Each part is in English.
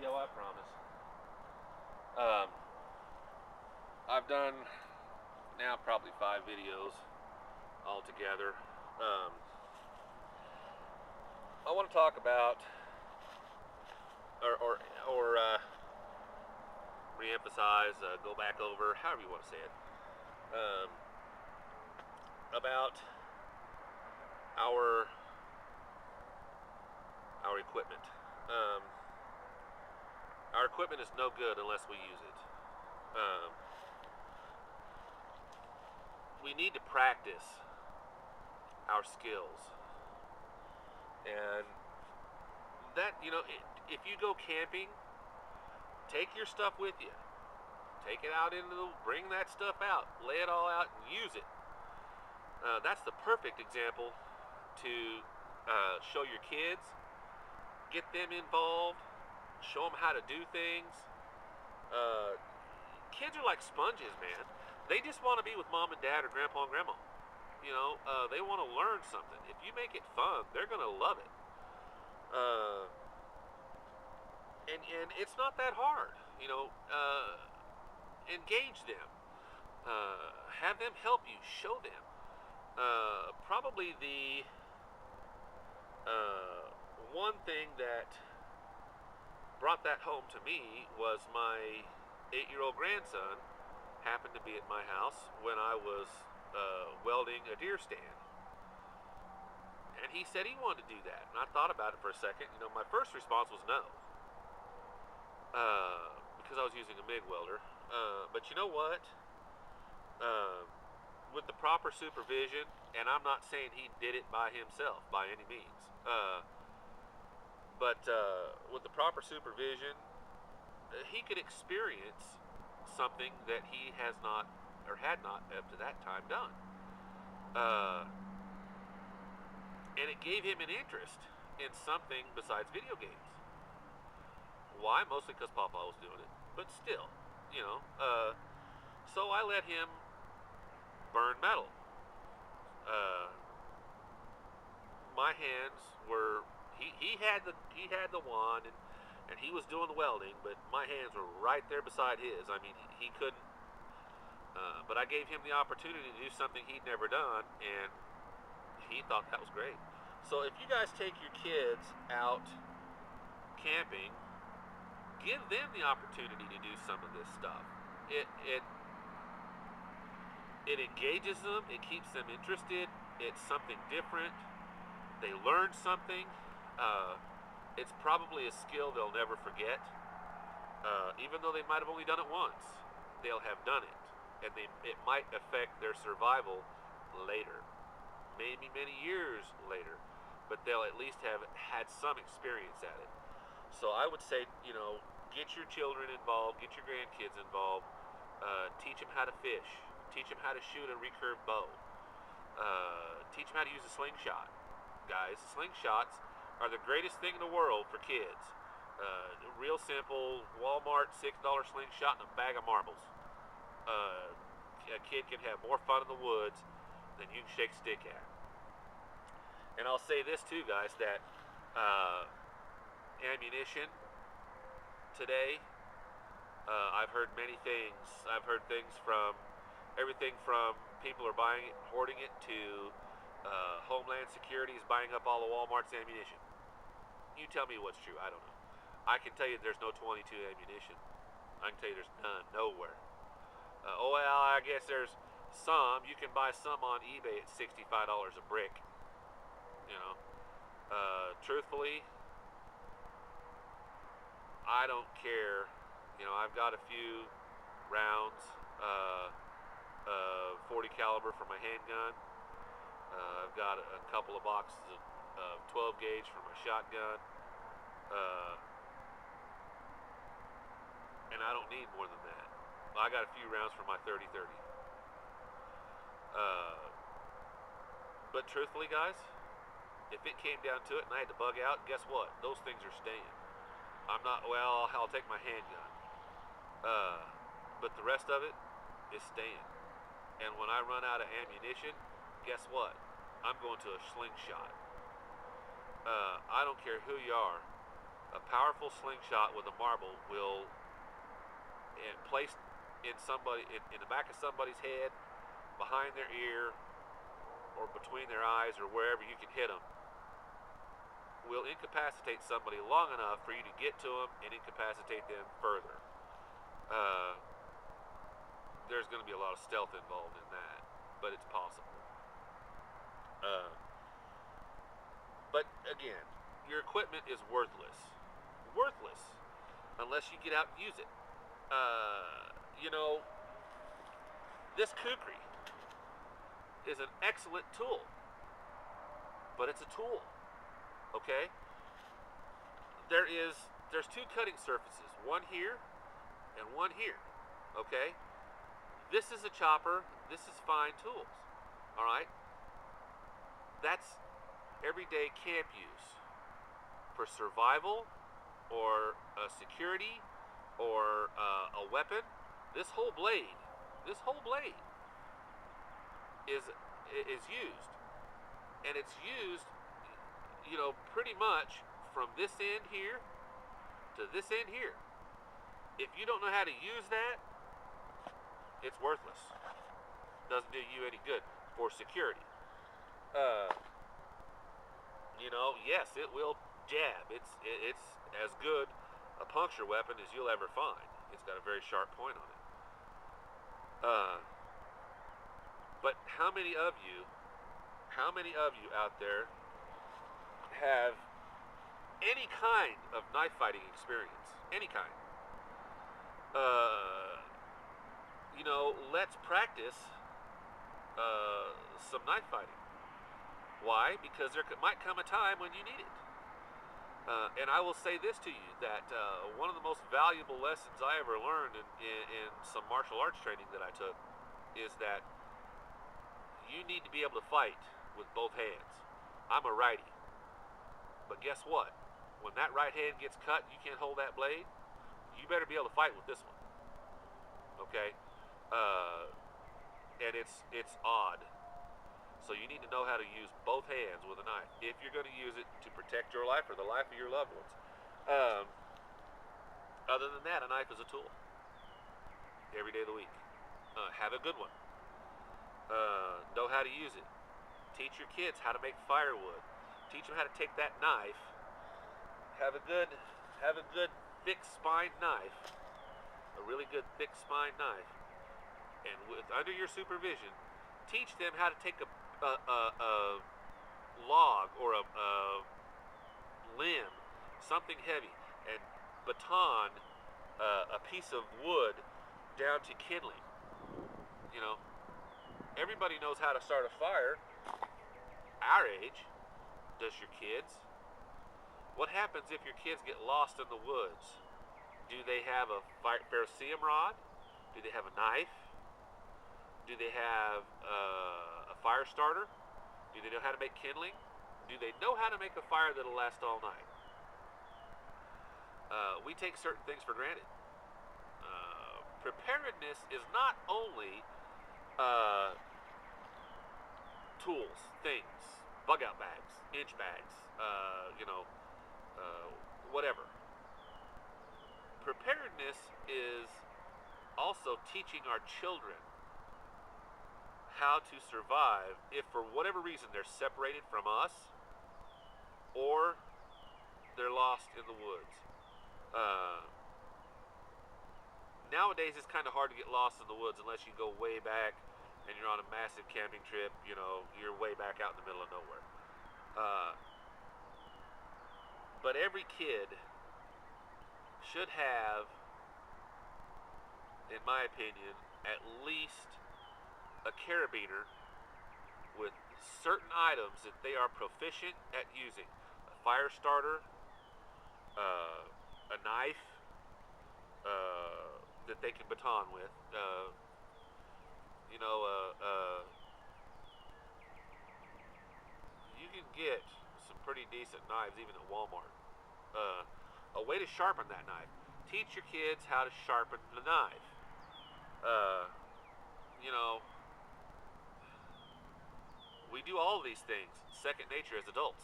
video, I promise. I've done now probably 5 videos altogether. I want to talk about, or re-emphasize, go back over, however you want to say it, about our equipment. Our equipment is no good unless we use it. We need to practice our skills, and that, if you go camping, take your stuff with you. Take it out bring that stuff out, lay it all out, and use it. That's the perfect example to show your kids, get them involved, show them how to do things. Kids are like sponges, man. They just want to be with mom and dad or grandpa and grandma. They want to learn something. If you make it fun, they're going to love it. And it's not that hard. Engage them. Have them help you. Show them. Probably the one thing that brought that home to me was my 8-year-old grandson happened to be at my house when I was welding a deer stand. And he said he wanted to do that. And I thought about it for a second. My first response was no. Because I was using a MIG welder. But you know what? With the proper supervision, and I'm not saying he did it by himself by any means, but with the proper supervision, he could experience something that he has not, or had not up to that time done. And it gave him an interest in something besides video games. Why? Mostly because Papa was doing it, but still, so I let him burn metal. My hands were, he had the wand, and he was doing the welding, but my hands were right there beside his. I mean, he couldn't, but I gave him the opportunity to do something he'd never done, and he thought that was great. So if you guys take your kids out camping, give them the opportunity to do some of this stuff. It engages them, it keeps them interested, it's something different, they learn something. It's probably a skill they'll never forget. Even though they might have only done it once, they'll have done it, and it might affect their survival later, maybe many years later, but they'll at least have had some experience at it. So I would say, get your children involved, get your grandkids involved, teach them how to fish, teach them how to shoot a recurve bow, teach them how to use a slingshot. Guys, slingshots are the greatest thing in the world for kids. Real simple, Walmart $6 slingshot and a bag of marbles. A kid can have more fun in the woods than you can shake a stick at. And I'll say this too, guys, that ammunition today, I've heard many things. I've heard things from everything from people are buying it, hoarding it, to Homeland Security is buying up all of Walmart's ammunition. You tell me what's true. I don't know. I can tell you there's no 22 ammunition. I can tell you there's none, nowhere. Well, I guess there's some. You can buy some on eBay at $65 a brick. Truthfully, I don't care. I've got a few rounds, 40 caliber for my handgun. I've got a couple of boxes of 12 gauge for my shotgun. And I don't need more than that. I got a few rounds for my 30-30. But truthfully, guys, if it came down to it and I had to bug out, guess what? Those things are staying. I'll take my handgun. But the rest of it is staying. And when I run out of ammunition, guess what? I'm going to a slingshot. I don't care who you are. A powerful slingshot with a marble will, and placed in in the back of somebody's head, behind their ear, or between their eyes, or wherever you can hit them, will incapacitate somebody long enough for you to get to them and incapacitate them further. There's going to be a lot of stealth involved in that, but it's possible. But again, your equipment is worthless. Worthless. Unless you get out and use it. This kukri is an excellent tool. But it's a tool. Okay? There's two cutting surfaces. One here and one here. Okay? This is a chopper. This is fine tools. Alright? That's everyday camp use. For survival, or security, or a weapon, this whole blade is used. And it's used, pretty much from this end here to this end here. If you don't know how to use that, it's worthless. Doesn't do you any good for security. Yes, it will jab. It's as good a puncture weapon as you'll ever find. It's got a very sharp point on it. But how many of you out there have any kind of knife fighting experience? Any kind. Let's practice some knife fighting. Why? Because there might come a time when you need it. And I will say this to you, that one of the most valuable lessons I ever learned in some martial arts training that I took is that you need to be able to fight with both hands. I'm a righty. But guess what? When that right hand gets cut, you can't hold that blade, you better be able to fight with this one. Okay? And it's odd. So you need to know how to use both hands with a knife if you're going to use it to protect your life or the life of your loved ones. Other than that, a knife is a tool. Every day of the week. Have a good one. Know how to use it. Teach your kids how to make firewood. Teach them how to take that knife. Have a good thick spine knife. A really good thick spine knife. And under your supervision, teach them how to take a log or a limb, something heavy, and baton a piece of wood down to kindling. Everybody knows how to start a fire. Our age. Does your kids? What happens if your kids get lost in the woods? Do they have a ferrocerium rod? Do they have a knife? Do they have a fire starter? Do they know how to make kindling? Do they know how to make a fire that'll last all night? We take certain things for granted. Preparedness is not only tools, things, bug out bags, inch bags, whatever. Preparedness is also teaching our children how to survive if for whatever reason they're separated from us or they're lost in the woods. Nowadays it's kind of hard to get lost in the woods unless you go way back and you're on a massive camping trip, you're way back out in the middle of nowhere. But every kid should have, in my opinion, at least a carabiner with certain items that they are proficient at using. A fire starter, a knife that they can baton with, you can get some pretty decent knives even at Walmart. A way to sharpen that knife. Teach your kids how to sharpen the knife. We do all of these things second nature as adults.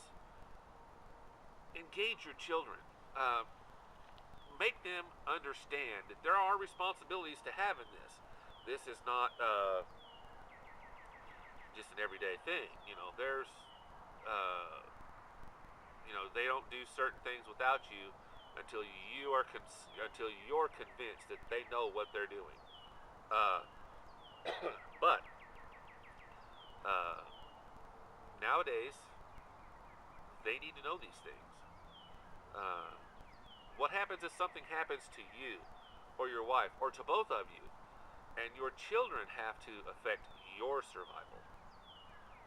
Engage your children. uh, make them understand that there are responsibilities to have in this. This is not just an everyday thing. There's, uh, they don't do certain things without you until until you're convinced that they know what they're doing. Uh, but uh, nowadays, they need to know these things. Uh, what happens if something happens to you, or your wife, or to both of you, and your children have to affect your survival?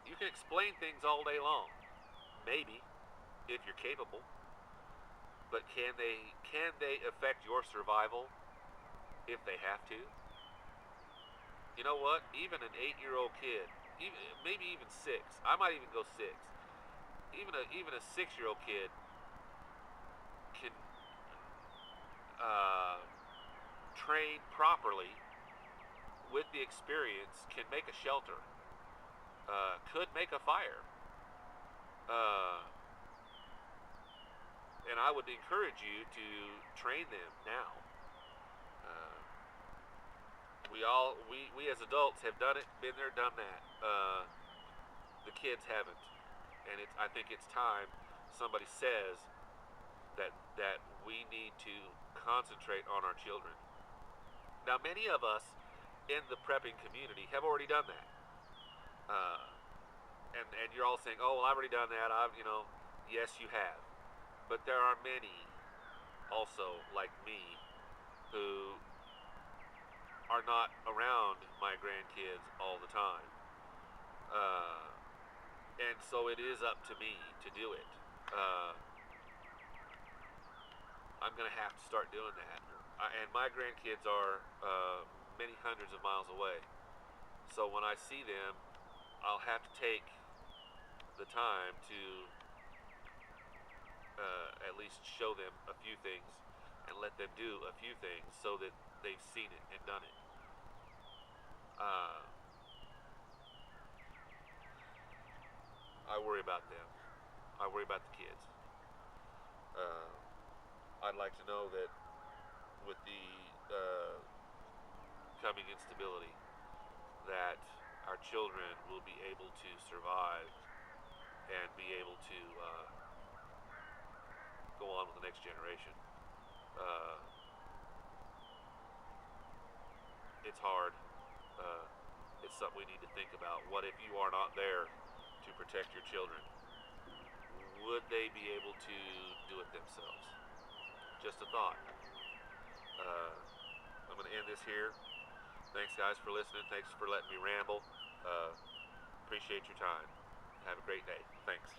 You can explain things all day long, maybe, if you're capable, but can they affect your survival if they have to? You know what? Even an 8-year-old kid, maybe even 6. I might even go 6. Even a 6-year-old kid can train properly with the experience, can make a shelter, could make a fire. And I would encourage you to train them now. Uh, we as adults have done it, been there, done that. The kids haven't, and I think it's time somebody says that we need to concentrate on our children. Now, many of us in the prepping community have already done that, and you're all saying, "Oh, well, I've already done that." Yes, you have, but there are many also like me who are not around my grandkids all the time, and so it is up to me to do it. Uh, I'm going to have to start doing that. And my grandkids are many hundreds of miles away. So when I see them, I'll have to take the time to at least show them a few things and let them do a few things so that they've seen it and done it. I worry about them. I worry about the kids. Uh, I'd like to know that with the coming instability, that our children will be able to survive and be able to go on with the next generation. Uh, it's hard. Uh, it's something we need to think about. What if you are not there to protect your children? Would they be able to do it themselves? Just a thought. I'm going to end this here. Thanks, guys, for listening. Thanks for letting me ramble. Appreciate your time. Have a great day. Thanks.